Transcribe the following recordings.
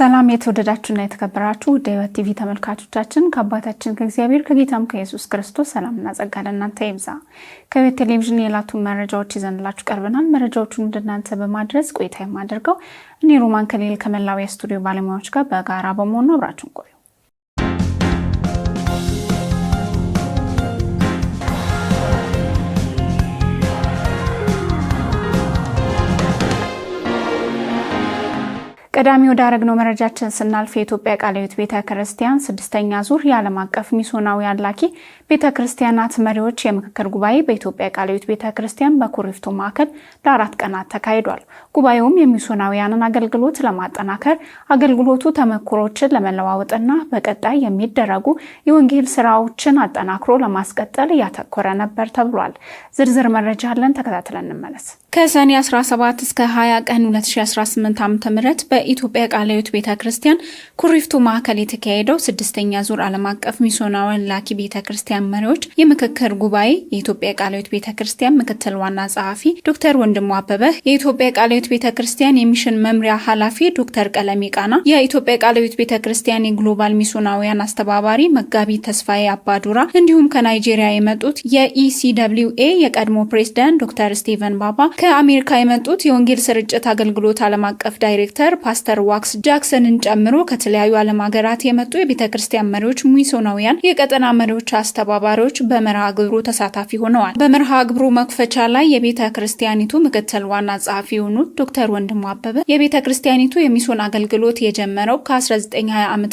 ሰላም የተወደዳችሁና የተከበራችሁ የህይወት ቲቪ ተመልካቾቻችን ከአባታችን ከእግዚአብሔር ከጌታም ከኢየሱስ ክርስቶስ ሰላምና ጸጋ ለእናንተ ይብዛ። ከህይወት ቴሌቪዥን የዕለቱን መረጃዎች ይዘንላችሁ ቀርበናል። መረጃዎቹን እንደናንተ በማድረስ ቆይታ የማደርገው እኔ ሮማን ከሌል ከመላው የስቱዲዮ ባለሙያዎች ጋር በጋራ በመሆን ነው። አብራችሁን ቆዩ። ቀዳሚ ወዳረግነው መረጃችን ስናልፍ የኢትዮጵያ ቃለ ሕይወት ቤተክርስቲያን ስድስተኛ ዙር የዓለም አቀፍ ሚስዮናውያን ላኪ ቤተክርስቲያናት መሪዎች የምክክር ጉባኤ በኢትዮጵያ ቃለ ሕይወት ቤተክርስቲያን በኩሪፍቱ ማዕከል ለ4 ቀናት ተካሂዷል። ጉባኤውም የሚስዮናውያንን አገልግሎት ለማጠናከር አገልግሎቱ ተመክሮችን ለመለዋወጥና በቀጣይ የሚደረጉ የወንጌል ስራዎችን አጠናክሮ ለማስቀጠል ያተኮረ ነበር ተብሏል። ዝርዝር መረጃ አለን፣ ተከታትለን እንመለስ። ከሰኔ 17 እስከ 20 ቀን 2018 ዓ.ም በኢትዮጵያ ቃለ ሕይወት ቤተክርስቲያን ኩሪፍቱ ማዕከል የተካሄደው ስድስተኛ ዙር ዓለም አቀፍ ሚስዮናውያን ላኪ ቤተክርስቲያን መሪዎች የምክክር ጉባኤ የኢትዮጵያ ቃለ ሕይወት ቤተክርስቲያን ምክትል ዋና ጸሐፊ ዶክተር ወንድሙ አበበ፣ የኢትዮጵያ ቃለ ሕይወት ቤተክርስቲያን የሚሽን መምሪያ ኃላፊ ዶክተር ቀለሜ ቃና፣ የኢትዮጵያ ቃለ ሕይወት ቤተክርስቲያን የግሎባል ሚስዮናውያን አስተባባሪ መጋቢ ተስፋዬ አባዱራ እንዲሁም ከናይጄሪያ የመጡት የኢሲደብሊውኤ የቀድሞ ፕሬዝዳንት ዶክተር ስቲቨን ባባ፣ ከአሜሪካ የመጡት የወንጌል ስርጭት አገልግሎት ዓለም አቀፍ ዳይሬክተር ፓስተር ዋክስ ጃክሰንን ጨምሮ ከተለያዩ ዓለም ሀገራት የመጡ የቤተክርስቲያን መሪዎች፣ ሚስዮናውያን፣ የቀጠና መሪዎች፣ አስተባባሪዎች በመርሃ ግብሩ ተሳታፊ ሆነዋል። በመርሃ ግብሩ መክፈቻ ላይ የቤተክርስቲያኒቱ ምክትል ዋና ጸሐፊ የሆኑት ዶክተር ወንድሙ አበበ የቤተክርስቲያኒቱ የሚስዮን አገልግሎት የጀመረው ከ1920 ዓ.ም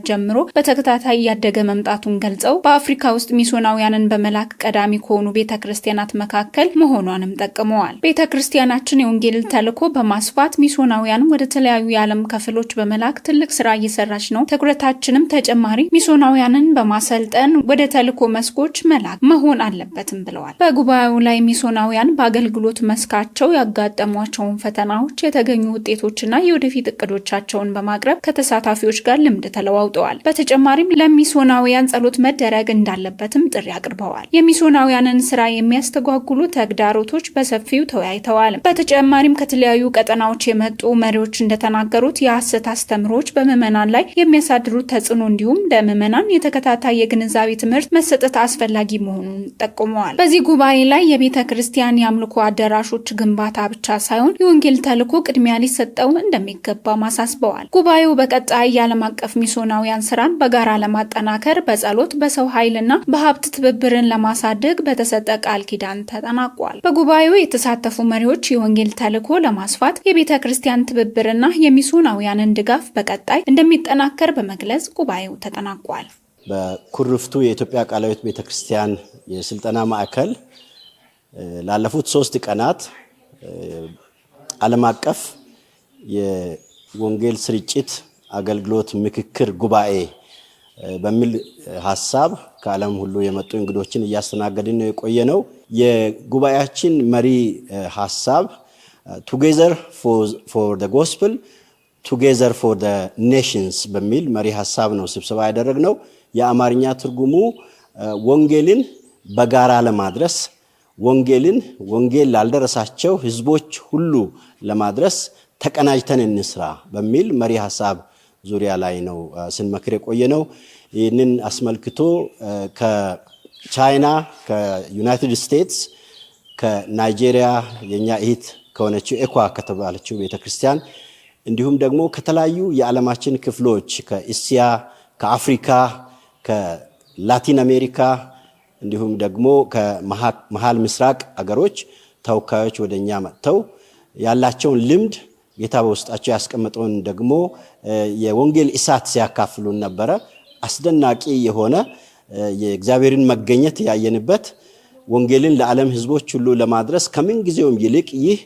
ጀምሮ በተከታታይ ያደገ መምጣቱን ገልጸው በአፍሪካ ውስጥ ሚስዮናውያንን በመላክ ቀዳሚ ከሆኑ ቤተክርስቲያናት መካከል መሆኗንም ጠቅመዋል። ቤተክርስቲያናችን የወንጌል ተልዕኮ በማስፋት ሚስዮናውያንን ወደ ተለያዩ የዓለም ክፍሎች በመላክ ትልቅ ስራ እየሰራች ነው። ትኩረታችንም ተጨማሪ ሚስዮናውያንን በማሰልጠን ወደ ተልዕኮ መስኮች መላክ መሆን አለበትም ብለዋል። በጉባኤው ላይ ሚስዮናውያን በአገልግሎት መስካቸው ያጋጠሟቸውን ፈተናዎች፣ የተገኙ ውጤቶችና የወደፊት እቅዶቻቸውን በማቅረብ ከተሳታፊዎች ጋር ልምድ ተለዋውጠዋል። በተጨማሪም ለሚስዮናውያን ጸሎት መደረግ እንዳለበትም ጥሪ አቅርበዋል። የሚስዮናውያንን ስራ የሚያስተጓጉሉ ተግዳሮቶች በሰፊው ተወያይተዋል። በተጨማሪም ከተለያዩ ቀጠናዎች የመጡ መሪዎች እንደተናገሩት የሐሰት አስተምሮች በምዕመናን ላይ የሚያሳድሩት ተጽዕኖ እንዲሁም ለምዕመናን የተከታታይ የግንዛቤ ትምህርት መሰጠት አስፈላጊ መሆኑን ጠቁመዋል። በዚህ ጉባኤ ላይ የቤተ ክርስቲያን የአምልኮ አዳራሾች ግንባታ ብቻ ሳይሆን የወንጌል ተልዕኮ ቅድሚያ ሊሰጠው እንደሚገባ ማሳስበዋል። ጉባኤው በቀጣይ የዓለም አቀፍ ሚስዮናውያን ስራን በጋራ ለማጠናከር በጸሎት በሰው ኃይልና በሀብት ትብብርን ለማሳደግ በተሰጠ ቃል ኪዳን ተጠናቋል። በጉባኤው የተሳተፉ መሪዎች የወንጌል ተልዕኮ ለማስፋት የቤተ ክርስቲያን ትብብርና የሚስዮናውያንን ድጋፍ በቀጣይ እንደሚጠናከር በመግለጽ ጉባኤው ተጠናቋል። በኩሪፍቱ የኢትዮጵያ ቃለ ሕይወት ቤተክርስቲያን የስልጠና ማዕከል ላለፉት 3 ቀናት ዓለም አቀፍ የወንጌል ስርጭት አገልግሎት ምክክር ጉባኤ በሚል ሐሳብ ከዓለም ሁሉ የመጡ እንግዶችን እያስተናገድን ነው የቆየነው። የጉባኤያችን መሪ ሐሳብ Together for the gospel, together for the nations በሚል መሪ ሐሳብ ነው ስብሰባ ያደረግነው። የአማርኛ ትርጉሙ ወንጌልን በጋራ ለማድረስ ወንጌል ላልደረሳቸው ህዝቦች ሁሉ ለማድረስ ተቀናጅተን እንስራ በሚል መሪ ሐሳብ ዙሪያ ላይ ነው ስንመክር የቆየነው። ይህንን አስመልክቶ ከቻይና፣ ከዩናይትድ ስቴትስ፣ ከናይጄሪያ የኛ እህት ከሆነችው ኤኳ ከተባለችው ቤተክርስቲያን እንዲሁም ደግሞ ከተለያዩ የዓለማችን ክፍሎች ከእስያ፣ ከአፍሪካ፣ ከላቲን አሜሪካ እንዲሁም ደግሞ ከመሃል ምስራቅ አገሮች ተወካዮች ወደኛ መጥተው ያላቸውን ልምድ ጌታ በውስጣቸው ያስቀመጠውን ደግሞ የወንጌል እሳት ሲያካፍሉን ነበረ። አስደናቂ የሆነ የእግዚአብሔርን መገኘት ያየንበት ወንጌልን ለዓለም ህዝቦች ሁሉ ለማድረስ ከምን ጊዜውም ይልቅ ይህ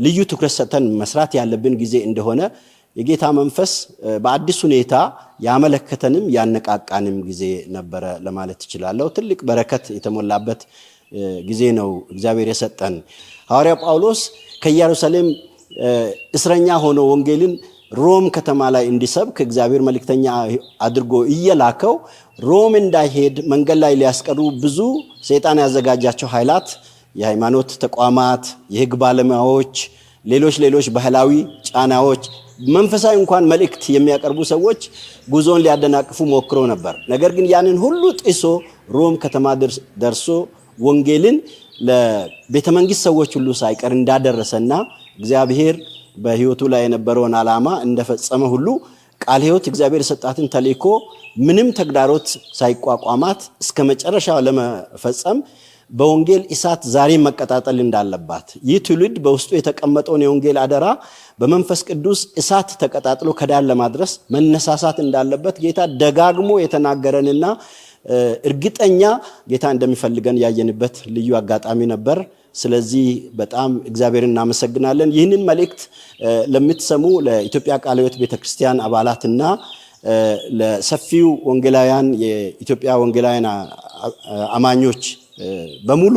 ልዩ ትኩረት ሰጥተን መስራት ያለብን ጊዜ እንደሆነ የጌታ መንፈስ በአዲስ ሁኔታ ያመለከተንም ያነቃቃንም ጊዜ ነበረ ለማለት እችላለሁ። ትልቅ በረከት የተሞላበት ጊዜ ነው እግዚአብሔር የሰጠን። ሐዋርያው ጳውሎስ ከኢየሩሳሌም እስረኛ ሆኖ ወንጌልን ሮም ከተማ ላይ እንዲሰብክ እግዚአብሔር መልእክተኛ አድርጎ እየላከው ሮም እንዳይሄድ መንገድ ላይ ሊያስቀሩ ብዙ ሰይጣን ያዘጋጃቸው ኃይላት፣ የሃይማኖት ተቋማት፣ የህግ ባለሙያዎች ሌሎች ባህላዊ ጫናዎች መንፈሳዊ እንኳን መልእክት የሚያቀርቡ ሰዎች ጉዞን ሊያደናቅፉ ሞክረው ነበር። ነገር ግን ያንን ሁሉ ጥሶ ሮም ከተማ ደርሶ ወንጌልን ለቤተ መንግስት ሰዎች ሁሉ ሳይቀር እንዳደረሰና እግዚአብሔር በሕይወቱ ላይ የነበረውን ዓላማ እንደፈጸመ ሁሉ ቃለ ሕይወት እግዚአብሔር የሰጣትን ተልእኮ ምንም ተግዳሮት ሳይቋቋማት እስከ መጨረሻው ለመፈጸም በወንጌል እሳት ዛሬ መቀጣጠል እንዳለባት ይህ ትውልድ በውስጡ የተቀመጠውን የወንጌል አደራ በመንፈስ ቅዱስ እሳት ተቀጣጥሎ ከዳር ለማድረስ መነሳሳት እንዳለበት ጌታ ደጋግሞ የተናገረንና እርግጠኛ ጌታ እንደሚፈልገን ያየንበት ልዩ አጋጣሚ ነበር። ስለዚህ በጣም እግዚአብሔርን እናመሰግናለን። ይህንን መልእክት ለምትሰሙ ለኢትዮጵያ ቃለ ሕይወት ቤተክርስቲያን አባላትና ለሰፊው ወንጌላውያን የኢትዮጵያ ወንጌላውያን አማኞች በሙሉ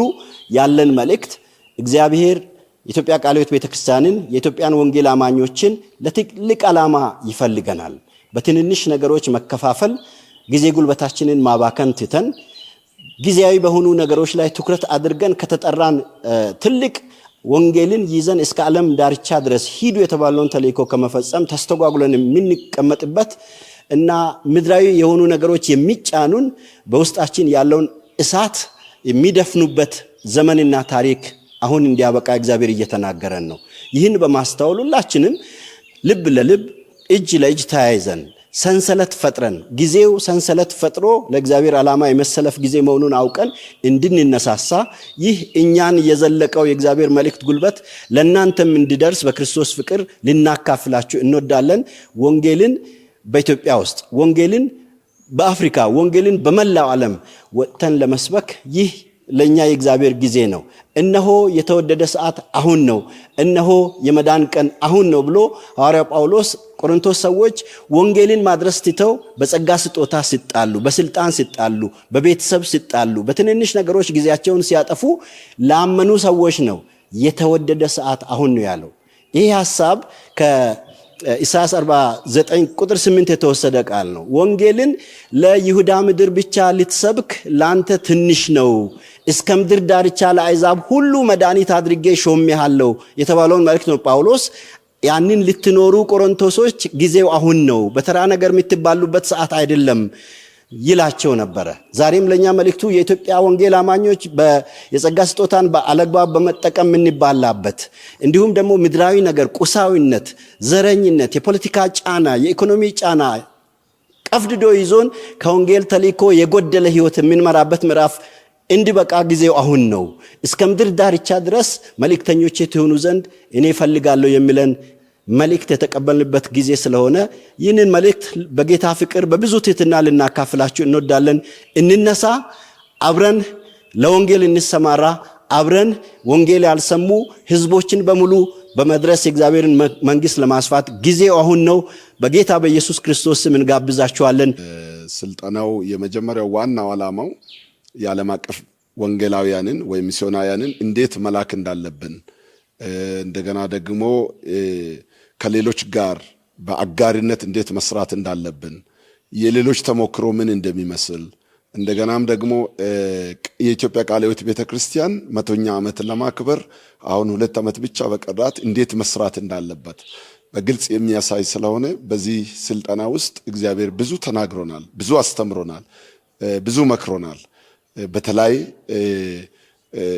ያለን መልእክት እግዚአብሔር የኢትዮጵያ ቃለ ሕይወት ቤተክርስቲያንን የኢትዮጵያን ወንጌል አማኞችን ለትልቅ ዓላማ ይፈልገናል። በትንንሽ ነገሮች መከፋፈል ጊዜ ጉልበታችንን ማባከን ትተን ጊዜያዊ በሆኑ ነገሮች ላይ ትኩረት አድርገን ከተጠራን ትልቅ ወንጌልን ይዘን እስከ ዓለም ዳርቻ ድረስ ሂዱ የተባለውን ተልእኮ ከመፈጸም ተስተጓጉለን የምንቀመጥበት እና ምድራዊ የሆኑ ነገሮች የሚጫኑን በውስጣችን ያለውን እሳት የሚደፍኑበት ዘመንና ታሪክ አሁን እንዲያበቃ እግዚአብሔር እየተናገረን ነው። ይህን በማስተዋል ሁላችንም ልብ ለልብ እጅ ለእጅ ተያይዘን ሰንሰለት ፈጥረን ጊዜው ሰንሰለት ፈጥሮ ለእግዚአብሔር ዓላማ የመሰለፍ ጊዜ መሆኑን አውቀን እንድንነሳሳ ይህ እኛን የዘለቀው የእግዚአብሔር መልእክት ጉልበት ለእናንተም እንዲደርስ በክርስቶስ ፍቅር ልናካፍላችሁ እንወዳለን። ወንጌልን በኢትዮጵያ ውስጥ ወንጌልን በአፍሪካ ወንጌልን በመላው ዓለም ወጥተን ለመስበክ ይህ ለኛ የእግዚአብሔር ጊዜ ነው። እነሆ የተወደደ ሰዓት አሁን ነው፣ እነሆ የመዳን ቀን አሁን ነው ብሎ ሐዋርያው ጳውሎስ ቆሮንቶስ ሰዎች ወንጌልን ማድረስ ትተው በጸጋ ስጦታ ሲጣሉ፣ በስልጣን ሲጣሉ፣ በቤተሰብ ሲጣሉ፣ በትንንሽ ነገሮች ጊዜያቸውን ሲያጠፉ ላመኑ ሰዎች ነው የተወደደ ሰዓት አሁን ነው ያለው። ይህ ሐሳብ ኢሳይያስ 49 ቁጥር 8 የተወሰደ ቃል ነው። ወንጌልን ለይሁዳ ምድር ብቻ ልትሰብክ ላንተ ትንሽ ነው፣ እስከ ምድር ዳርቻ ለአሕዛብ ሁሉ መድኃኒት አድርጌ ሾሜሃለሁ የተባለውን መልእክት ነው ጳውሎስ ያንን ልትኖሩ ቆሮንቶሶች ጊዜው አሁን ነው፣ በተራ ነገር የምትባሉበት ሰዓት አይደለም ይላቸው ነበረ። ዛሬም ለኛ መልእክቱ የኢትዮጵያ ወንጌል አማኞች የጸጋ ስጦታን በአለግባብ በመጠቀም የምንባላበት እንዲሁም ደግሞ ምድራዊ ነገር፣ ቁሳዊነት፣ ዘረኝነት፣ የፖለቲካ ጫና፣ የኢኮኖሚ ጫና ቀፍድዶ ይዞን ከወንጌል ተልእኮ የጎደለ ህይወት የምንመራበት ምዕራፍ እንዲበቃ ጊዜው አሁን ነው። እስከ ምድር ዳርቻ ድረስ መልእክተኞቼ ትሆኑ ዘንድ እኔ እፈልጋለሁ የሚለን መልእክት የተቀበልንበት ጊዜ ስለሆነ ይህንን መልእክት በጌታ ፍቅር በብዙ ትህትና ልናካፍላችሁ እንወዳለን። እንነሳ፣ አብረን ለወንጌል እንሰማራ፣ አብረን ወንጌል ያልሰሙ ህዝቦችን በሙሉ በመድረስ የእግዚአብሔርን መንግስት ለማስፋት ጊዜው አሁን ነው። በጌታ በኢየሱስ ክርስቶስ ስም እንጋብዛችኋለን። ስልጠናው የመጀመሪያው ዋናው ዓላማው የዓለም አቀፍ ወንጌላውያንን ወይም ሚስዮናውያንን እንዴት መላክ እንዳለብን እንደገና ደግሞ ከሌሎች ጋር በአጋሪነት እንዴት መስራት እንዳለብን የሌሎች ተሞክሮ ምን እንደሚመስል እንደገናም ደግሞ የኢትዮጵያ ቃለ ሕይወት ቤተክርስቲያን 100ኛ ዓመት ለማክበር አሁን 2 ዓመት ብቻ በቀራት እንዴት መስራት እንዳለበት በግልጽ የሚያሳይ ስለሆነ በዚህ ስልጠና ውስጥ እግዚአብሔር ብዙ ተናግሮናል፣ ብዙ አስተምሮናል፣ ብዙ መክሮናል። በተለይ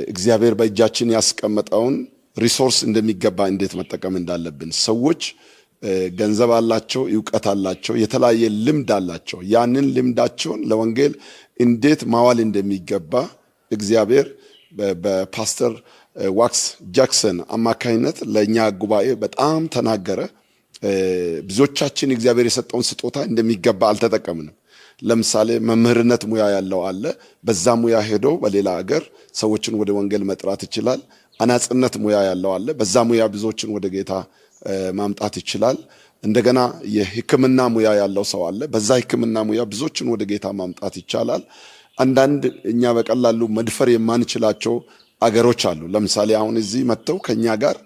እግዚአብሔር በእጃችን ያስቀመጠውን ሪሶርስ እንደሚገባ እንዴት መጠቀም እንዳለብን ሰዎች ገንዘብ አላቸው፣ ዕውቀት አላቸው፣ የተለያየ ልምድ አላቸው። ያንን ልምዳቸውን ለወንጌል እንዴት ማዋል እንደሚገባ እግዚአብሔር በፓስተር ዋክስ ጃክሰን አማካይነት ለኛ ጉባኤ በጣም ተናገረ። ብዙዎቻችን እግዚአብሔር የሰጠውን ስጦታ እንደሚገባ አልተጠቀምንም። ለምሳሌ መምህርነት ሙያ ያለው አለ። በዛ ሙያ ሄዶ በሌላ ሀገር ሰዎችን ወደ ወንጌል መጥራት ይችላል። አናጽነት ሙያ ያለው አለ። በዛ ሙያ ብዙዎችን ወደ ጌታ ማምጣት ይችላል። እንደገና የሕክምና ሙያ ያለው ሰው አለ። በዛ ሕክምና ሙያ ብዙዎችን ወደ ጌታ ማምጣት ይቻላል። አንዳንድ እኛ በቀላሉ መድፈር የማንችላቸው አገሮች አሉ። ለምሳሌ አሁን እዚህ መጥተው ከኛ ጋር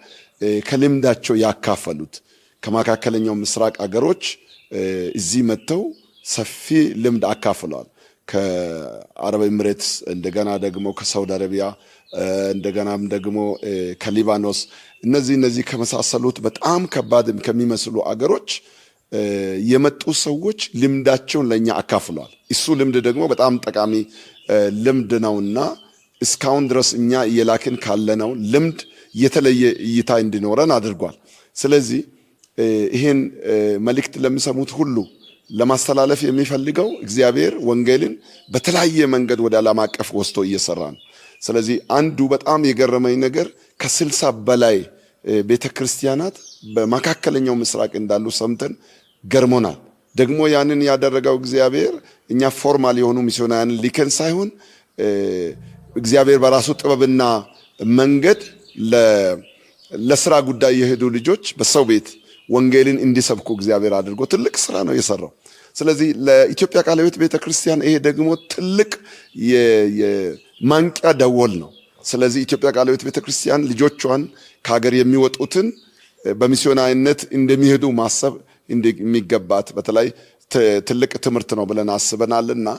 ከልምዳቸው ያካፈሉት ከመካከለኛው ምስራቅ አገሮች እዚህ መጥተው ሰፊ ልምድ አካፍለዋል። ከአረብ ኤሚሬትስ እንደገና ደግሞ ከሳውዲ አረቢያ እንደገናም ደግሞ ከሊባኖስ እነዚህ ከመሳሰሉት በጣም ከባድ ከሚመስሉ አገሮች የመጡ ሰዎች ልምዳቸውን ለኛ አካፍለዋል። እሱ ልምድ ደግሞ በጣም ጠቃሚ ልምድ ነውና እስካሁን ድረስ እኛ እየላክን ካለነው ልምድ የተለየ እይታ እንዲኖረን አድርጓል። ስለዚህ ይሄን መልእክት ለሚሰሙት ሁሉ ለማስተላለፍ የሚፈልገው እግዚአብሔር ወንጌልን በተለያየ መንገድ ወደ ዓለም አቀፍ ወስዶ እየሰራ ነው። ስለዚህ አንዱ በጣም የገረመኝ ነገር ከ60 በላይ ቤተክርስቲያናት በመካከለኛው ምስራቅ እንዳሉ ሰምተን ገርሞናል። ደግሞ ያንን ያደረገው እግዚአብሔር እኛ ፎርማል የሆኑ ሚስዮናውያንን ሊከን ሳይሆን እግዚአብሔር በራሱ ጥበብና መንገድ ለስራ ጉዳይ የሄዱ ልጆች በሰው ቤት ወንጌልን እንዲሰብኩ እግዚአብሔር አድርጎ ትልቅ ስራ ነው የሰራው። ስለዚህ ለኢትዮጵያ ቃለ ሕይወት ቤተክርስቲያን ይሄ ደግሞ ትልቅ የማንቂያ ደወል ነው። ስለዚህ ኢትዮጵያ ቃለ ሕይወት ቤተክርስቲያን ልጆቿን ከሀገር የሚወጡትን በሚስዮናዊነት እንደሚሄዱ ማሰብ እንደሚገባት በተለይ ትልቅ ትምህርት ነው ብለን አስበናልና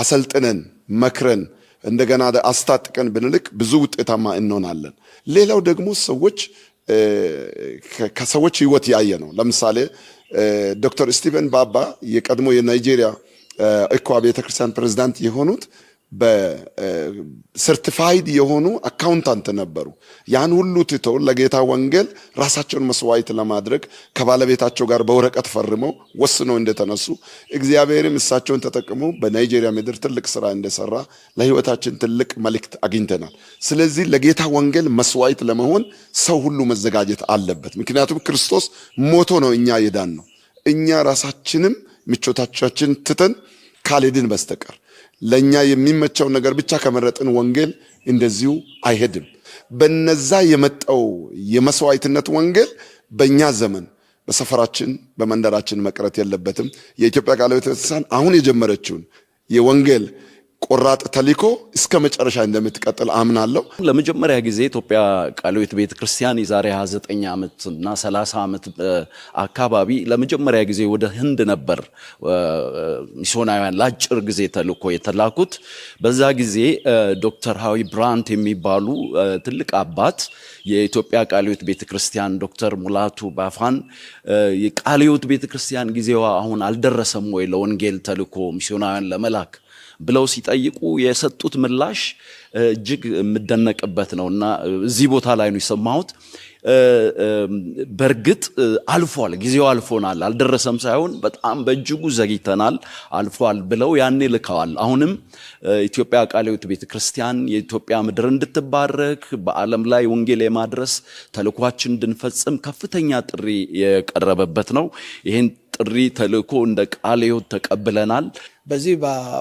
አሰልጥነን መክረን እንደገና አስታጥቀን ብንልክ ብዙ ውጤታማ እንሆናለን። ሌላው ደግሞ ሰዎች ከሰዎች ህይወት ያየ ነው። ለምሳሌ ዶክተር ስቲቨን ባባ የቀድሞ የናይጄሪያ ኢኳ ቤተክርስቲያን ፕሬዝዳንት የሆኑት በሰርቲፋይድ የሆኑ አካውንታንት ነበሩ። ያን ሁሉ ትተው ለጌታ ወንጌል ራሳቸውን መስዋዕት ለማድረግ ከባለቤታቸው ጋር በወረቀት ፈርመው ወስነው እንደተነሱ እግዚአብሔርም እሳቸውን ተጠቅመው በናይጄሪያ ምድር ትልቅ ስራ እንደሰራ ለህይወታችን ትልቅ መልእክት አግኝተናል። ስለዚህ ለጌታ ወንጌል መስዋዕት ለመሆን ሰው ሁሉ መዘጋጀት አለበት። ምክንያቱም ክርስቶስ ሞቶ ነው እኛ የዳን ነው። እኛ ራሳችንም ምቾታችን ትተን ካልሄድን በስተቀር ለኛ የሚመቸው ነገር ብቻ ከመረጥን ወንጌል እንደዚሁ አይሄድም። በነዛ የመጣው የመስዋዕትነት ወንጌል በእኛ ዘመን በሰፈራችን በመንደራችን መቅረት የለበትም። የኢትዮጵያ ቃለ ሕይወት ቤተክርስቲያን አሁን የጀመረችውን የወንጌል ቆራጥ ተልእኮ እስከ መጨረሻ እንደምትቀጥል አምናለሁ። ለመጀመሪያ ጊዜ ኢትዮጵያ ቃለ ሕይወት ቤተክርስቲያን የዛሬ 29 ዓመት እና 30 ዓመት አካባቢ ለመጀመሪያ ጊዜ ወደ ህንድ ነበር ሚስዮናውያን ለአጭር ጊዜ ተልእኮ የተላኩት። በዛ ጊዜ ዶክተር ሃዊ ብራንት የሚባሉ ትልቅ አባት የኢትዮጵያ ቃለ ሕይወት ቤተክርስቲያን ዶክተር ሙላቱ ባፋን የቃለ ሕይወት ቤተክርስቲያን ጊዜዋ አሁን አልደረሰም ወይ ለወንጌል ተልእኮ ሚስዮናውያን ለመላክ ብለው ሲጠይቁ የሰጡት ምላሽ እጅግ የምደነቅበት ነውና እዚህ ቦታ ላይ ነው የሰማሁት። በርግጥ አልፏል፣ ጊዜው አልፎናል፣ አልደረሰም ሳይሆን በጣም በእጅጉ ዘግይተናል፣ አልፏል ብለው ያኔ ልከዋል። አሁንም ኢትዮጵያ ቃለ ሕይወት ቤተክርስቲያን የኢትዮጵያ ምድር እንድትባረክ በዓለም ላይ ወንጌል የማድረስ ተልኳችን እንድንፈጽም ከፍተኛ ጥሪ የቀረበበት ነው። ይሄን ጥሪ ተልእኮ እንደ ቃለ ሕይወት ተቀብለናል። በዚህ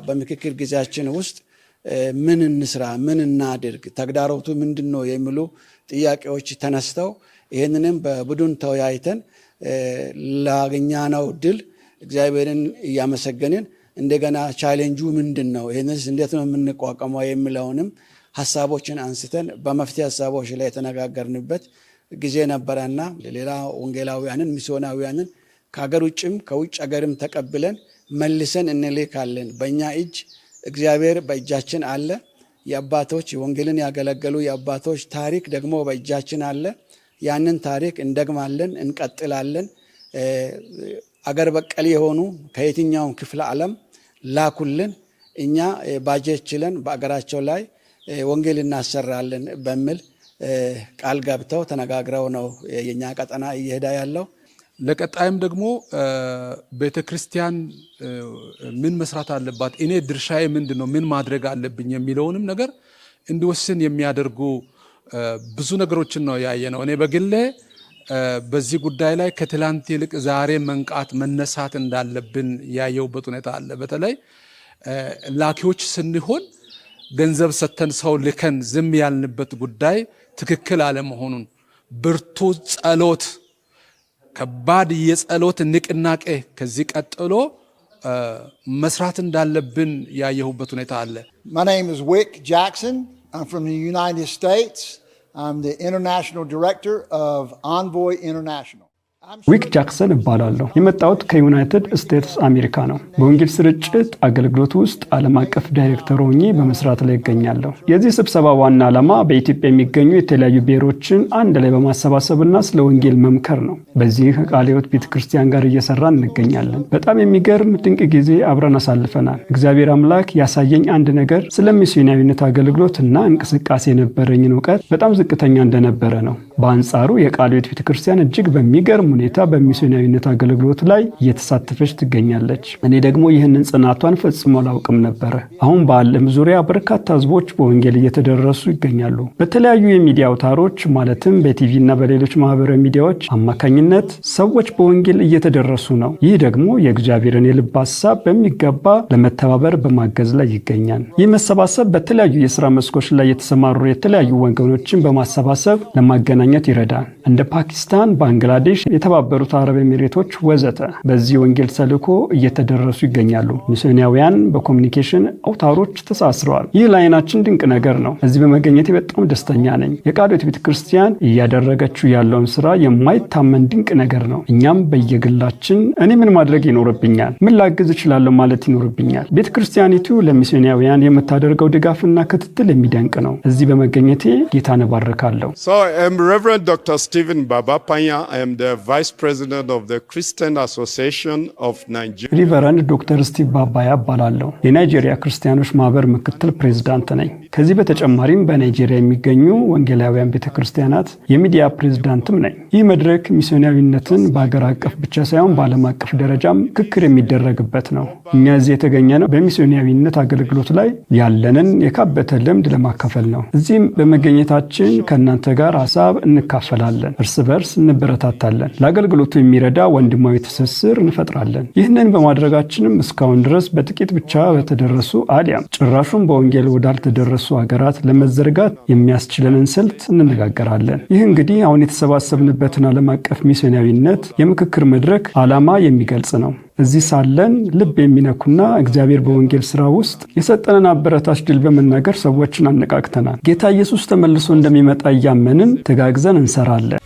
በምክክር ጊዜያችን ውስጥ ምን እንስራ፣ ምን እናድርግ፣ ተግዳሮቱ ምንድነው የሚሉ ጥያቄዎች ተነስተው ይሄንንም በቡድን ተወያይተን ላገኘነው ድል እግዚአብሔርን እያመሰገንን እንደገና ቻሌንጁ ምንድነው፣ ይሄንስ እንዴት ነው የምንቋቋመው የሚለውንም ሐሳቦችን አንስተን በመፍትሄ ሐሳቦች ላይ የተነጋገርንበት ጊዜ ነበረና ሌላ ወንጌላውያንን ሚስዮናውያንን ከሀገር ውጭም ከውጭ ሀገርም ተቀብለን መልሰን እንልካለን። በእኛ እጅ እግዚአብሔር በእጃችን አለ። የአባቶች ወንጌልን ያገለገሉ የአባቶች ታሪክ ደግሞ በእጃችን አለ። ያንን ታሪክ እንደግማለን፣ እንቀጥላለን። አገር በቀል የሆኑ ከየትኛውም ክፍለ ዓለም ላኩልን፣ እኛ ባጀት ችለን በአገራቸው ላይ ወንጌል እናሰራለን በሚል ቃል ገብተው ተነጋግረው ነው የኛ ቀጠና እየሄዳ ያለው። ለቀጣይም ደግሞ ቤተክርስቲያን ምን መስራት አለባት፣ እኔ ድርሻዬ ምንድነው፣ ምን ማድረግ አለብኝ የሚለውንም ነገር እንዲወስን የሚያደርጉ ብዙ ነገሮችን ነው ያየነው። እኔ በግሌ በዚህ ጉዳይ ላይ ከትላንት ይልቅ ዛሬ መንቃት መነሳት እንዳለብን ያየውበት ሁኔታ አለ። በተለይ ላኪዎች ስንሆን ገንዘብ ሰተን ሰው ልከን ዝም ያልንበት ጉዳይ ትክክል አለመሆኑን ብርቱ ጸሎት፣ ከባድ የጸሎት ንቅናቄ ከዚህ ቀጥሎ መስራት እንዳለብን ያየሁበት ሁኔታ አለ። My name is Wick Jackson. I'm from the United States. I'm the International Director of Envoy International. ዊክ ጃክሰን እባላለሁ። የመጣሁት ከዩናይትድ ስቴትስ አሜሪካ ነው። በወንጌል ስርጭት አገልግሎት ውስጥ ዓለም አቀፍ ዳይሬክተር ሆኜ በመስራት ላይ እገኛለሁ። የዚህ ስብሰባ ዋና ዓላማ በኢትዮጵያ የሚገኙ የተለያዩ ብሔሮችን አንድ ላይ በማሰባሰብና ስለ ወንጌል መምከር ነው። በዚህ ከቃለ ሕይወት ቤተክርስቲያን ጋር እየሰራን እንገኛለን። በጣም የሚገርም ድንቅ ጊዜ አብረን አሳልፈናል። እግዚአብሔር አምላክ ያሳየኝ አንድ ነገር ስለ ሚስዮናዊነት አገልግሎትና እንቅስቃሴ የነበረኝን እውቀት በጣም ዝቅተኛ እንደነበረ ነው። በአንጻሩ የቃለ ሕይወት ቤተክርስቲያን እጅግ በሚገርም ሁኔታ በሚስዮናዊነት አገልግሎት ላይ እየተሳተፈች ትገኛለች። እኔ ደግሞ ይህንን ጽናቷን ፈጽሞ አላውቅም ነበር። አሁን በዓለም ዙሪያ በርካታ ህዝቦች በወንጌል እየተደረሱ ይገኛሉ። በተለያዩ የሚዲያ አውታሮች ማለትም በቲቪ እና በሌሎች ማህበራዊ ሚዲያዎች አማካኝነት ሰዎች በወንጌል እየተደረሱ ነው። ይህ ደግሞ የእግዚአብሔርን የልብ ሐሳብ በሚገባ ለመተባበር በማገዝ ላይ ይገኛል። ይህ መሰባሰብ በተለያዩ የሥራ መስኮች ላይ የተሰማሩ የተለያዩ ወገኖችን በማሰባሰብ ለማገናኘት ይረዳል። እንደ ፓኪስታን፣ ባንግላዴሽ፣ የተባበሩት አረብ ኤሚሬቶች ወዘተ በዚህ ወንጌል ተልእኮ እየተደረሱ ይገኛሉ። ሚስዮናውያን በኮሚኒኬሽን አውታሮች ተሳስረዋል። ይህ ለዓይናችን ድንቅ ነገር ነው። እዚህ በመገኘቴ በጣም ደስተኛ ነኝ። የቃለ ሕይወት ቤተክርስቲያን እያደረገችው ያለውን ስራ የማይታመን ድንቅ ነገር ነው። እኛም በየግላችን እኔ ምን ማድረግ ይኖርብኛል፣ ምን ላግዝ እችላለሁ ማለት ይኖርብኛል። ቤተክርስቲያኒቱ ለሚስዮናውያን የምታደርገው ድጋፍና ክትትል የሚደንቅ ነው። እዚህ በመገኘቴ ጌታን እባርካለሁ። Reverend Dr. Stephen Babapanya. I am the Vice President of the Christian Association of Nigeria. ሪቨረንድ ዶክተር ስቲቭ ባባያ እባላለሁ። የናይጄሪያ ክርስቲያኖች ማህበር ምክትል ፕሬዝዳንት ነኝ። ከዚህ በተጨማሪም በናይጄሪያ የሚገኙ ወንጌላውያን ቤተክርስቲያናት የሚዲያ ፕሬዝዳንትም ነኝ። ይህ መድረክ ሚስዮናዊነትን በአገር አቀፍ ብቻ ሳይሆን በዓለም አቀፍ ደረጃም ምክክር የሚደረግበት ነው። እኛ እዚህ የተገኘነው በሚስዮናዊነት አገልግሎት ላይ ያለንን የካበተ ልምድ ለማካፈል ነው። እዚህም በመገኘታችን ከእናንተ ጋር ሀሳብ እንካፈላለን፣ እርስ በርስ እንበረታታለን፣ ለአገልግሎቱ የሚረዳ ወንድማዊ ትስስር እንፈጥራለን። ይህንን በማድረጋችንም እስካሁን ድረስ በጥቂት ብቻ በተደረሱ አሊያም ጭራሹን በወንጌል ወዳልተደረሱ ሀገራት ለመዘርጋት የሚያስችለንን ስልት እንነጋገራለን። ይህ እንግዲህ አሁን የተሰባሰብንበትን ዓለም አቀፍ ሚስዮናዊነት የምክክር መድረክ ዓላማ የሚገልጽ ነው። እዚህ ሳለን ልብ የሚነኩና እግዚአብሔር በወንጌል ሥራ ውስጥ የሰጠንን አበረታች ድል በመናገር ሰዎችን አነቃቅተናል። ጌታ ኢየሱስ ተመልሶ እንደሚመጣ እያመንን ተጋግዘን እንሰራለን።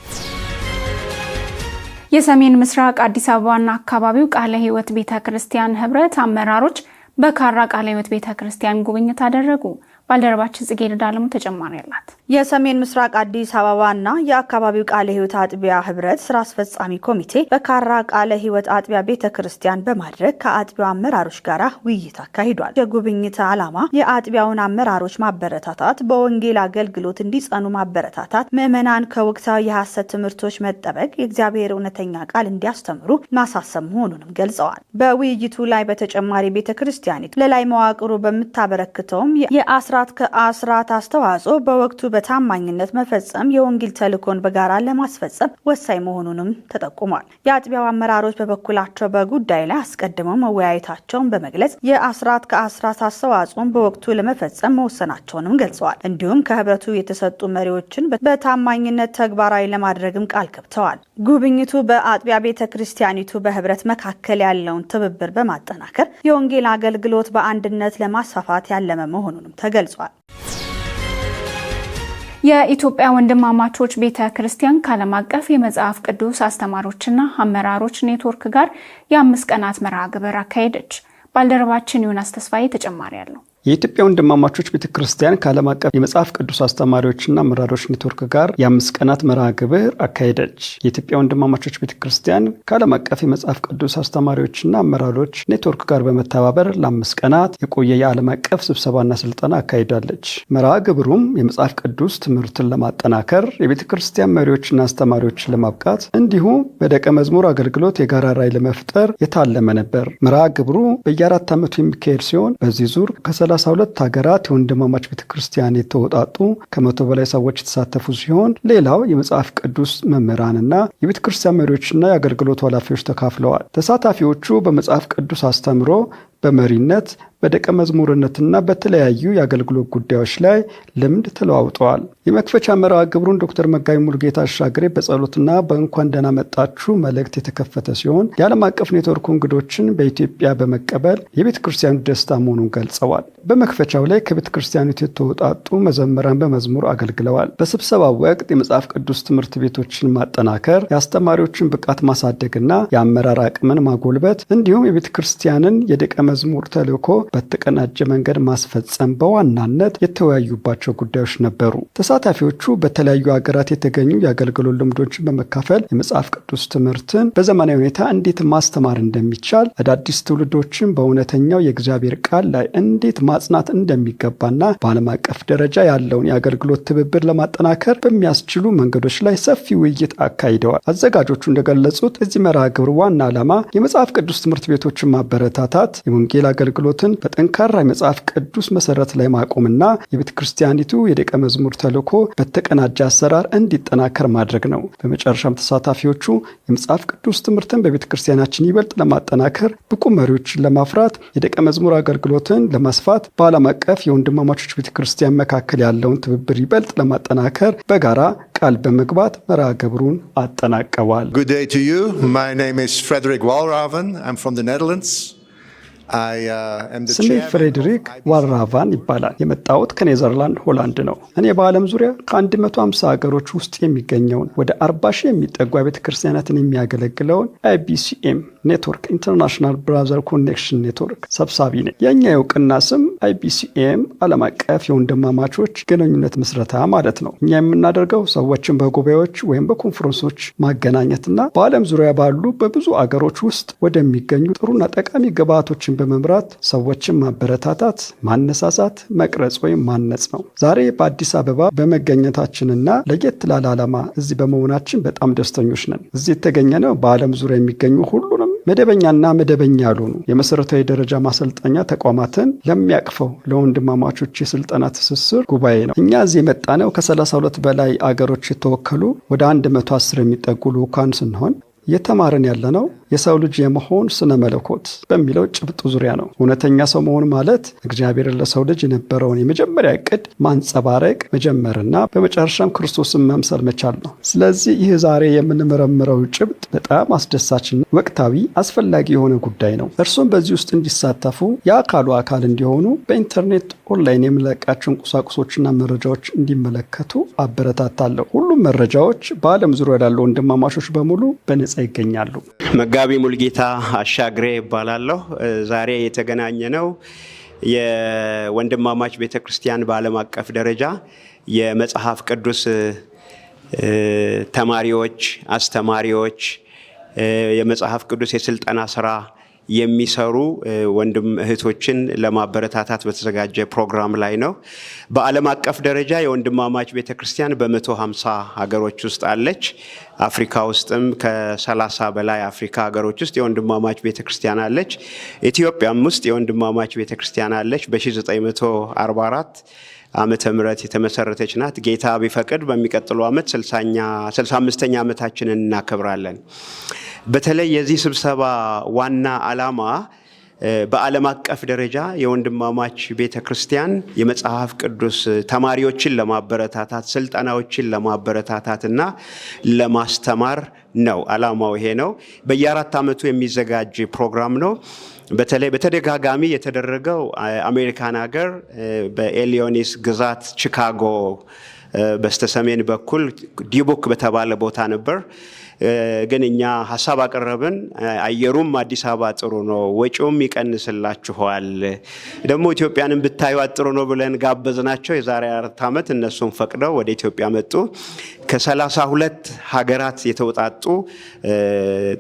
የሰሜን ምስራቅ አዲስ አበባና አካባቢው ቃለ ሕይወት ቤተክርስቲያን ህብረት አመራሮች በካራ ቃለ ሕይወት ቤተክርስቲያን ጉብኝት አደረጉ። ባልደረባችን ጽጌረዳ አለሙ ተጨማሪ ያላት። የሰሜን ምስራቅ አዲስ አበባና የአካባቢው ቃለ ሕይወት አጥቢያ ህብረት ስራ አስፈጻሚ ኮሚቴ በካራ ቃለ ሕይወት አጥቢያ ቤተክርስቲያን በማድረግ ከአጥቢያው አመራሮች ጋር ውይይት አካሂዷል። የጉብኝት ዓላማ የአጥቢያውን አመራሮች ማበረታታት፣ በወንጌል አገልግሎት እንዲጸኑ ማበረታታት፣ ምዕመናን ከወቅታዊ የሐሰት ትምህርቶች መጠበቅ፣ የእግዚአብሔር እውነተኛ ቃል እንዲያስተምሩ ማሳሰብ መሆኑንም ገልጸዋል። በውይይቱ ላይ በተጨማሪ ቤተክርስቲያኒቱ ለላይ መዋቅሩ በምታበረክተውም የአስራት ከአስራት አስተዋጽኦ በወቅቱ በታማኝነት መፈጸም የወንጌል ተልእኮን በጋራ ለማስፈጸም ወሳኝ መሆኑንም ተጠቁሟል። የአጥቢያው አመራሮች በበኩላቸው በጉዳይ ላይ አስቀድመው መወያየታቸውን በመግለጽ የአስራት ከአስራት አስተዋጽኦን በወቅቱ ለመፈጸም መወሰናቸውንም ገልጸዋል። እንዲሁም ከህብረቱ የተሰጡ መሪዎችን በታማኝነት ተግባራዊ ለማድረግም ቃል ገብተዋል። ጉብኝቱ በአጥቢያ ቤተክርስቲያኒቱ በህብረት መካከል ያለውን ትብብር በማጠናከር የወንጌል አገልግሎት በአንድነት ለማስፋፋት ያለመ መሆኑንም ተገልጿል። የኢትዮጵያ ወንድማማቾች ቤተክርስቲያን ከዓለም አቀፍ የመጽሐፍ ቅዱስ አስተማሪዎችና አመራሮች ኔትወርክ ጋር የ5 ቀናት መርሃ ግብር አካሄደች። ባልደረባችን ዮናስ ተስፋዬ ተጨማሪ ያለው። የኢትዮጵያ ወንድማማቾች ቤተክርስቲያን ከዓለም አቀፍ የመጽሐፍ ቅዱስ አስተማሪዎችና አመራሮች ኔትወርክ ጋር የ5 ቀናት መርሃ ግብር አካሄደች። የኢትዮጵያ ወንድማማቾች ቤተክርስቲያን ከዓለም አቀፍ የመጽሐፍ ቅዱስ አስተማሪዎችና አመራሮች ኔትወርክ ጋር በመተባበር ለ5 ቀናት የቆየ የዓለም አቀፍ ስብሰባና ስልጠና አካሂዳለች። መርሃ ግብሩም የመጽሐፍ ቅዱስ ትምህርትን ለማጠናከር፣ የቤተክርስቲያን መሪዎችና አስተማሪዎችን ለማብቃት እንዲሁም በደቀ መዝሙር አገልግሎት የጋራ ራዕይ ለመፍጠር የታለመ ነበር። መርሃ ግብሩ በየ4 ዓመቱ የሚካሄድ ሲሆን በዚህ ዙር 32 ሀገራት የወንድማማች ቤተክርስቲያን የተወጣጡ ከ100 በላይ ሰዎች የተሳተፉ ሲሆን ሌላው የመጽሐፍ ቅዱስ መምህራንና የቤተክርስቲያን መሪዎችና የአገልግሎት ኃላፊዎች ተካፍለዋል። ተሳታፊዎቹ በመጽሐፍ ቅዱስ አስተምሮ በመሪነት በደቀ መዝሙርነትና በተለያዩ የአገልግሎት ጉዳዮች ላይ ልምድ ተለዋውጠዋል። የመክፈቻ መርሃ ግብሩን ዶክተር መጋቢ ሙሉጌታ አሻግሬ በጸሎትና በእንኳን ደህና መጣችሁ መልእክት የተከፈተ ሲሆን የዓለም አቀፍ ኔትወርክ እንግዶችን በኢትዮጵያ በመቀበል የቤተ ክርስቲያኑ ደስታ መሆኑን ገልጸዋል። በመክፈቻው ላይ ከቤተ ክርስቲያኒቱ የተውጣጡ መዘምራን በመዝሙር አገልግለዋል። በስብሰባው ወቅት የመጽሐፍ ቅዱስ ትምህርት ቤቶችን ማጠናከር፣ የአስተማሪዎችን ብቃት ማሳደግና የአመራር አቅምን ማጎልበት እንዲሁም የቤተ ክርስቲያንን የደቀ መዝሙር ተልእኮ በተቀናጀ መንገድ ማስፈጸም በዋናነት የተወያዩባቸው ጉዳዮች ነበሩ። ተሳታፊዎቹ በተለያዩ ሀገራት የተገኙ የአገልግሎት ልምዶችን በመካፈል የመጽሐፍ ቅዱስ ትምህርትን በዘመናዊ ሁኔታ እንዴት ማስተማር እንደሚቻል፣ አዳዲስ ትውልዶችን በእውነተኛው የእግዚአብሔር ቃል ላይ እንዴት ማጽናት እንደሚገባና በዓለም አቀፍ ደረጃ ያለውን የአገልግሎት ትብብር ለማጠናከር በሚያስችሉ መንገዶች ላይ ሰፊ ውይይት አካሂደዋል። አዘጋጆቹ እንደገለጹት እዚህ መርሃ ግብር ዋና ዓላማ የመጽሐፍ ቅዱስ ትምህርት ቤቶችን ማበረታታት፣ የወንጌል አገልግሎትን በጠንካራ የመጽሐፍ ቅዱስ መሰረት ላይ ማቆምና የቤተ ክርስቲያኒቱ የደቀ መዝሙር ተልእኮ በተቀናጀ አሰራር እንዲጠናከር ማድረግ ነው። በመጨረሻም ተሳታፊዎቹ የመጽሐፍ ቅዱስ ትምህርትን በቤተ ክርስቲያናችን ይበልጥ ለማጠናከር፣ ብቁ መሪዎችን ለማፍራት፣ የደቀ መዝሙር አገልግሎትን ለማስፋት፣ በዓለም አቀፍ የወንድማማቾች ቤተ ክርስቲያን መካከል ያለውን ትብብር ይበልጥ ለማጠናከር በጋራ ቃል በመግባት መርሃ ግብሩን አጠናቀዋል። Good day to you. My name is Frederik Walraven. I'm from the Netherlands. ስሜ ፍሬድሪክ ዋልራቫን ይባላል። የመጣሁት ከኔዘርላንድ ሆላንድ ነው። እኔ በዓለም ዙሪያ ከ150 ሀገሮች ውስጥ የሚገኘውን ወደ 40 ሺህ የሚጠጉ ቤተ ክርስቲያናትን የሚያገለግለውን IBCM ኔትወርክ ኢንተርናሽናል ብራዘር ኮኔክሽን ኔትወርክ ሰብሳቢ ነኝ። የእኛ የእውቅና ስም IBCM ዓለም አቀፍ የወንድማማቾች ግንኙነት ምስረታ ማለት ነው። እኛ የምናደርገው ሰዎችን በጉባኤዎች ወይም በኮንፈረንሶች ማገናኘትና በዓለም ዙሪያ ባሉ በብዙ አገሮች ውስጥ ወደሚገኙ ጥሩና ጠቃሚ ግብዓቶችን በመምራት ሰዎችን ማበረታታት፣ ማነሳሳት፣ መቅረጽ ወይም ማነጽ ነው። ዛሬ በአዲስ አበባ በመገኘታችንና ለየት ላለ ዓላማ እዚህ በመሆናችን በጣም ደስተኞች ነን። እዚህ የተገኘነው በዓለም ዙሪያ የሚገኙ ሁሉንም መደበኛና መደበኛ ያልሆኑ የመሰረታዊ ደረጃ ማሰልጠኛ ተቋማትን ለሚያቅፈው ለወንድማማቾች የስልጠና ትስስር ጉባኤ ነው። እኛ እዚህ የመጣነው ከ32 በላይ አገሮች የተወከሉ ወደ 110 የሚጠጉ ልዑካን ስንሆን እየተማርን ያለነው የሰው ልጅ የመሆን ስነ መለኮት በሚለው ጭብጥ ዙሪያ ነው። እውነተኛ ሰው መሆን ማለት እግዚአብሔርን ለሰው ልጅ የነበረውን የመጀመሪያ እቅድ ማንጸባረቅ መጀመርና በመጨረሻም ክርስቶስን መምሰል መቻል ነው። ስለዚህ ይህ ዛሬ የምንመረምረው ጭብጥ በጣም አስደሳችና ወቅታዊ አስፈላጊ የሆነ ጉዳይ ነው። እርሱም በዚህ ውስጥ እንዲሳተፉ የአካሉ አካል እንዲሆኑ በኢንተርኔት ኦንላይን የምለቃቸውን ቁሳቁሶችና መረጃዎች እንዲመለከቱ አበረታታለሁ። ሁሉም መረጃዎች በዓለም ዙሪያ ያሉ ወንድማማቾች በሙሉ በነጻ ይገኛሉ። መጋቢ ሙሉጌታ አሻግሬ ይባላለሁ። ዛሬ የተገናኘ ነው የወንድማማች ቤተክርስቲያን በዓለም አቀፍ ደረጃ የመጽሐፍ ቅዱስ ተማሪዎች፣ አስተማሪዎች፣ የመጽሐፍ ቅዱስ የስልጠና ስራ የሚሰሩ ወንድም እህቶችን ለማበረታታት በተዘጋጀ ፕሮግራም ላይ ነው። በዓለም አቀፍ ደረጃ የወንድማማች ቤተክርስቲያን በ150 ሀገሮች ውስጥ አለች። አፍሪካ ውስጥም ከ30 በላይ አፍሪካ ሀገሮች ውስጥ የወንድማማች ቤተክርስቲያን አለች። ኢትዮጵያም ውስጥ የወንድማማች ቤተክርስቲያን አለች። በ1944 ዓመተ ምህረት የተመሰረተች ናት። ጌታ ቢፈቅድ በሚቀጥለው ዓመት 65ኛ ዓመታችንን እናከብራለን። በተለይ የዚህ ስብሰባ ዋና ዓላማ በዓለም አቀፍ ደረጃ የወንድማማች ቤተክርስቲያን የመጽሐፍ ቅዱስ ተማሪዎችን ለማበረታታት፣ ስልጠናዎችን ለማበረታታት እና ለማስተማር ነው። ዓላማው ይሄ ነው። በየ4 ዓመቱ የሚዘጋጅ ፕሮግራም ነው። በተለይ በተደጋጋሚ የተደረገው አሜሪካን ሀገር በኢሊኖይስ ግዛት ቺካጎ በስተሰሜን በኩል ዲቡክ በተባለ ቦታ ነበር። ግን እኛ ሐሳብ አቀረብን። አየሩም አዲስ አበባ ጥሩ ነው፣ ወጪውም ይቀንስላችኋል፣ ደግሞ ኢትዮጵያንም ብታዩት ጥሩ ነው ብለን ጋበዝናቸው። የዛሬ 4 ዓመት እነሱም ፈቅደው ወደ ኢትዮጵያ መጡ። ከ32 ሀገራት የተውጣጡ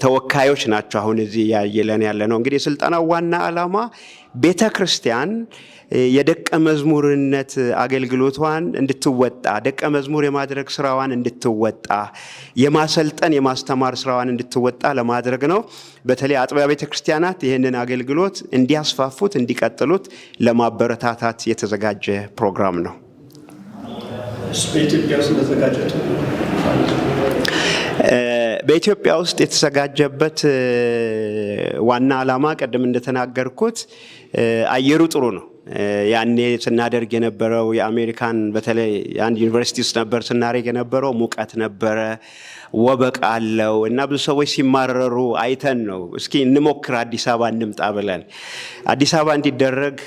ተወካዮች ናቸው አሁን እዚህ ያየለን ያለ ነው። እንግዲህ የስልጠናው ዋና ዓላማ ቤተ ክርስቲያን የደቀ መዝሙርነት አገልግሎቷን እንድትወጣ፣ ደቀ መዝሙር የማድረግ ስራዋን እንድትወጣ፣ የማሰልጠን የማስተማር ስራዋን እንድትወጣ ለማድረግ ነው። በተለይ አጥቢያ ቤተክርስቲያናት ይህንን አገልግሎት እንዲያስፋፉት፣ እንዲቀጥሉት ለማበረታታት የተዘጋጀ ፕሮግራም ነው። በኢትዮጵያ ውስጥ የተዘጋጀበት ዋና ዓላማ ቀደም እንደተናገርኩት አየሩ ጥሩ ነው። ያኔ ስናደርግ የነበረው የአሜሪካን በተለይ አንድ ዩኒቨርሲቲ ውስጥ ነበር ስናደርግ የነበረው ሙቀት ነበረ፣ ወበቅ አለው እና ብዙ ሰዎች ሲማረሩ አይተን ነው እስኪ እንሞክር አዲስ አበባ እንምጣ ብለን አዲስ አበባ እንዲደረግ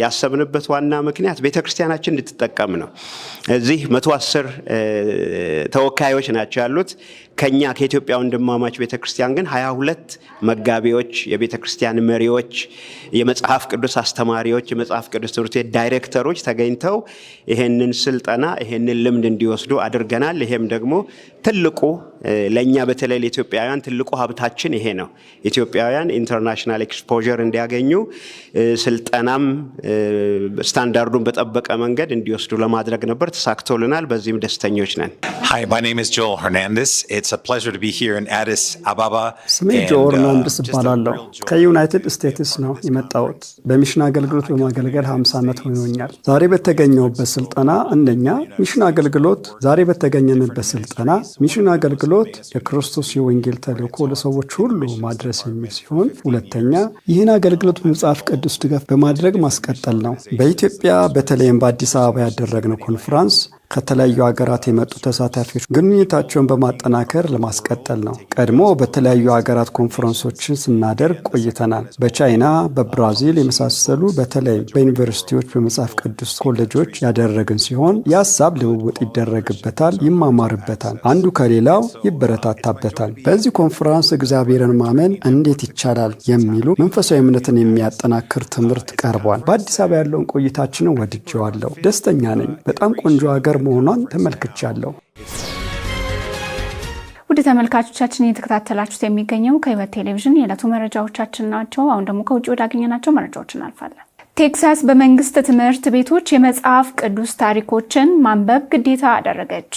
ያሰብንበት ዋና ምክንያት ቤተክርስቲያናችን እንድትጠቀም ነው። እዚህ 110 ተወካዮች ናቸው ያሉት። ከኛ ከኢትዮጵያ ወንድማማች ቤተክርስቲያን ግን 22 መጋቢዎች፣ የቤተክርስቲያን መሪዎች፣ የመጽሐፍ ቅዱስ አስተማሪዎች፣ የመጽሐፍ ቅዱስ ትምህርት ቤት ዳይሬክተሮች ተገኝተው ይሄንን ስልጠና ይሄንን ልምድ እንዲወስዱ አድርገናል። ይሄም ደግሞ ትልቁ ለኛ በተለይ ለኢትዮጵያውያን ትልቁ ሀብታችን ይሄ ነው። ኢትዮጵያውያን ኢንተርናሽናል ኤክስፖዠር እንዲያገኙ ስልጠናም ስታንዳርዱን በጠበቀ መንገድ እንዲወስዱ ለማድረግ ነበር። ተሳክቶልናል። በዚህም ደስተኞች ነን። Hi, my name is Joel Hernandez. It's a pleasure to be here in Addis Ababa. ስሜ ጆል ህርናንደስ እባላለሁ። ከዩናይትድ ስቴትስ ነው የመጣሁት። በሚሽን አገልግሎት በማገልገል 50 ዓመት ሆኖኛል። ዛሬ በተገኘሁበት ስልጠና አንደኛ ሚሽን አገልግሎት ዛሬ በተገኘንበት ስልጠና ሚሽን አገልግሎት የክርስቶስ የወንጌል ተልእኮ ለሰዎች ሁሉ ማድረስ የሚል ሲሆን፣ ሁለተኛ ይህን አገልግሎት በመጽሐፍ ቅዱስ ድጋፍ በማድረግ ማስቀጠል ነው። በኢትዮጵያ በተለይም በአዲስ አበባ ያደረግነው ኮንፈረንስ ከተለያዩ ሀገራት የመጡ ተሳታፊዎች ግንኙነታቸውን በማጠናከር ለማስቀጠል ነው። ቀድሞ በተለያዩ ሀገራት ኮንፈረንሶችን ስናደርግ ቆይተናል። በቻይና፣ በብራዚል የመሳሰሉ በተለይም በዩኒቨርሲቲዎች በመጽሐፍ ቅዱስ ኮሌጆች ያደረግን ሲሆን የሀሳብ ልውውጥ ይደረግበታል፣ ይማማርበታል፣ አንዱ ከሌላው ይበረታታበታል። በዚህ ኮንፈረንስ እግዚአብሔርን ማመን እንዴት ይቻላል የሚሉ መንፈሳዊ እምነትን የሚያጠናክር ትምህርት ቀርቧል። በአዲስ አበባ ያለውን ቆይታችንን ወድጄዋለሁ። ደስተኛ ነኝ። በጣም ቆንጆ ሀገር መሆኗን ተመልክቻለሁ። ውድ ተመልካቾቻችን እየተከታተላችሁት የሚገኘው ከህይወት ቴሌቪዥን የዕለቱ መረጃዎቻችን ናቸው። አሁን ደግሞ ከውጭ ወዳገኘናቸው መረጃዎች እናልፋለን። ቴክሳስ በመንግስት ትምህርት ቤቶች የመጽሐፍ ቅዱስ ታሪኮችን ማንበብ ግዴታ አደረገች።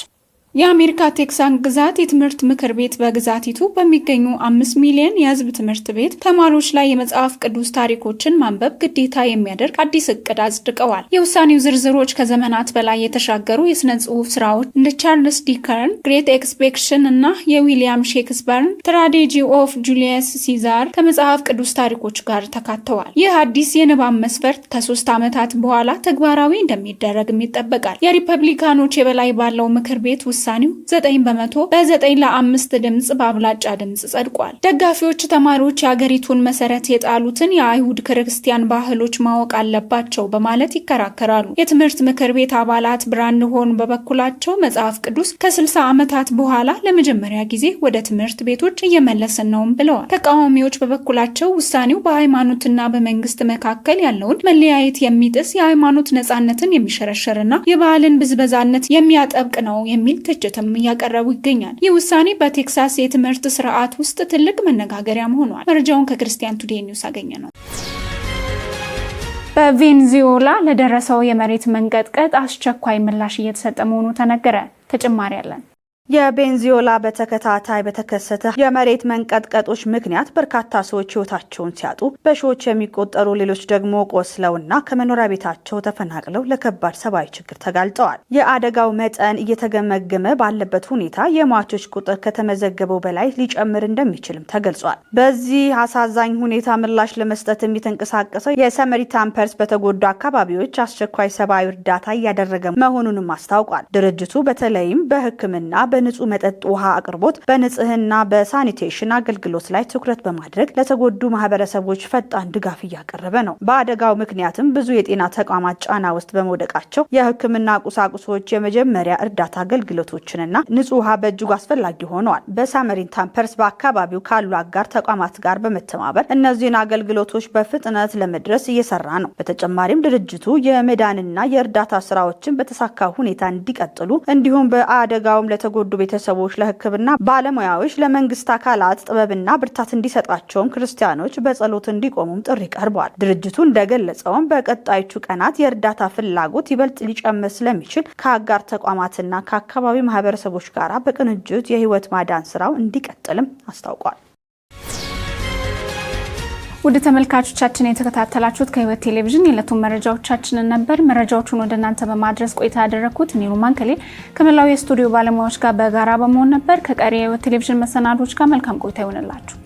የአሜሪካ ቴክሳስ ግዛት የትምህርት ምክር ቤት በግዛቲቱ በሚገኙ 5 ሚሊዮን የህዝብ ትምህርት ቤት ተማሪዎች ላይ የመጽሐፍ ቅዱስ ታሪኮችን ማንበብ ግዴታ የሚያደርግ አዲስ እቅድ አጽድቀዋል። የውሳኔው ዝርዝሮች ከዘመናት በላይ የተሻገሩ የስነ ጽሑፍ ስራዎች እንደ ቻርልስ ዲከን ግሬት ኤክስፔክሽን እና የዊሊያም ሼክስፒርን ትራጀዲ ኦፍ ጁሊየስ ሲዛር ከመጽሐፍ ቅዱስ ታሪኮች ጋር ተካተዋል። ይህ አዲስ የንባብ መስፈርት ከ3 ዓመታት በኋላ ተግባራዊ እንደሚደረግም ይጠበቃል። የሪፐብሊካኖች የበላይ ባለው ምክር ቤት ውሳኔው 9 በመቶ በ9 ለ5 ድምጽ በአብላጫ ድምጽ ጸድቋል። ደጋፊዎች ተማሪዎች የአገሪቱን መሰረት የጣሉትን የአይሁድ ክርስቲያን ባህሎች ማወቅ አለባቸው በማለት ይከራከራሉ። የትምህርት ምክር ቤት አባላት ብራንድ ሆን በበኩላቸው መጽሐፍ ቅዱስ ከ60 ዓመታት በኋላ ለመጀመሪያ ጊዜ ወደ ትምህርት ቤቶች እየመለስን ነው ብለዋል። ተቃዋሚዎች በበኩላቸው ውሳኔው በሃይማኖትና በመንግስት መካከል ያለውን መለያየት የሚጥስ የሃይማኖት ነጻነትን የሚሸረሸርና የባህልን ብዝበዛነት የሚያጠብቅ ነው የሚል ትችትም እያቀረቡ ይገኛል። ይህ ውሳኔ በቴክሳስ የትምህርት ስርዓት ውስጥ ትልቅ መነጋገሪያ ሆኗል። መረጃውን ከክርስቲያን ቱዴይ ኒውስ አገኘ ነው። በቬንዙዌላ ለደረሰው የመሬት መንቀጥቀጥ አስቸኳይ ምላሽ እየተሰጠ መሆኑ ተነገረ። ተጨማሪ አለን። የቬንዙዌላ በተከታታይ በተከሰተ የመሬት መንቀጥቀጦች ምክንያት በርካታ ሰዎች ህይወታቸውን ሲያጡ በሺዎች የሚቆጠሩ ሌሎች ደግሞ ቆስለውና ከመኖሪያ ቤታቸው ተፈናቅለው ለከባድ ሰብአዊ ችግር ተጋልጠዋል። የአደጋው መጠን እየተገመገመ ባለበት ሁኔታ የሟቾች ቁጥር ከተመዘገበው በላይ ሊጨምር እንደሚችልም ተገልጿል። በዚህ አሳዛኝ ሁኔታ ምላሽ ለመስጠት የሚተንቀሳቀሰው የሰመሪታን ፐርስ በተጎዱ አካባቢዎች አስቸኳይ ሰብአዊ እርዳታ እያደረገ መሆኑንም አስታውቋል። ድርጅቱ በተለይም በሕክምና በንጹህ መጠጥ ውሃ አቅርቦት፣ በንጽህና በሳኒቴሽን አገልግሎት ላይ ትኩረት በማድረግ ለተጎዱ ማህበረሰቦች ፈጣን ድጋፍ እያቀረበ ነው። በአደጋው ምክንያትም ብዙ የጤና ተቋማት ጫና ውስጥ በመውደቃቸው የህክምና ቁሳቁሶች፣ የመጀመሪያ እርዳታ አገልግሎቶችንና ንጹህ ውሃ በእጅጉ አስፈላጊ ሆነዋል። በሳመሪታን ፐርስ በአካባቢው ካሉ አጋር ተቋማት ጋር በመተባበር እነዚህን አገልግሎቶች በፍጥነት ለመድረስ እየሰራ ነው። በተጨማሪም ድርጅቱ የመዳንና የእርዳታ ስራዎችን በተሳካ ሁኔታ እንዲቀጥሉ እንዲሁም በአደጋውም ለተጎዱ ቤተሰቦች፣ ለህክምና ባለሙያዎች፣ ለመንግስት አካላት ጥበብና ብርታት እንዲሰጣቸውም ክርስቲያኖች በጸሎት እንዲቆሙም ጥሪ ቀርቧል። ድርጅቱ እንደገለጸውም በቀጣዮቹ ቀናት የእርዳታ ፍላጎት ይበልጥ ሊጨምር ስለሚችል ከአጋር ተቋማትና ከአካባቢ ማህበረሰቦች ጋር በቅንጅት የህይወት ማዳን ስራው እንዲቀጥልም አስታውቋል። ውድ ተመልካቾቻችን የተከታተላችሁት ከህይወት ቴሌቪዥን የዕለቱን መረጃዎቻችንን ነበር። መረጃዎቹን ወደ እናንተ በማድረስ ቆይታ ያደረኩት ኒሩማን ከሌ ከመላው የስቱዲዮ ባለሙያዎች ጋር በጋራ በመሆን ነበር። ከቀሪ የህይወት ቴሌቪዥን መሰናዶች ጋር መልካም ቆይታ ይሆንላችሁ።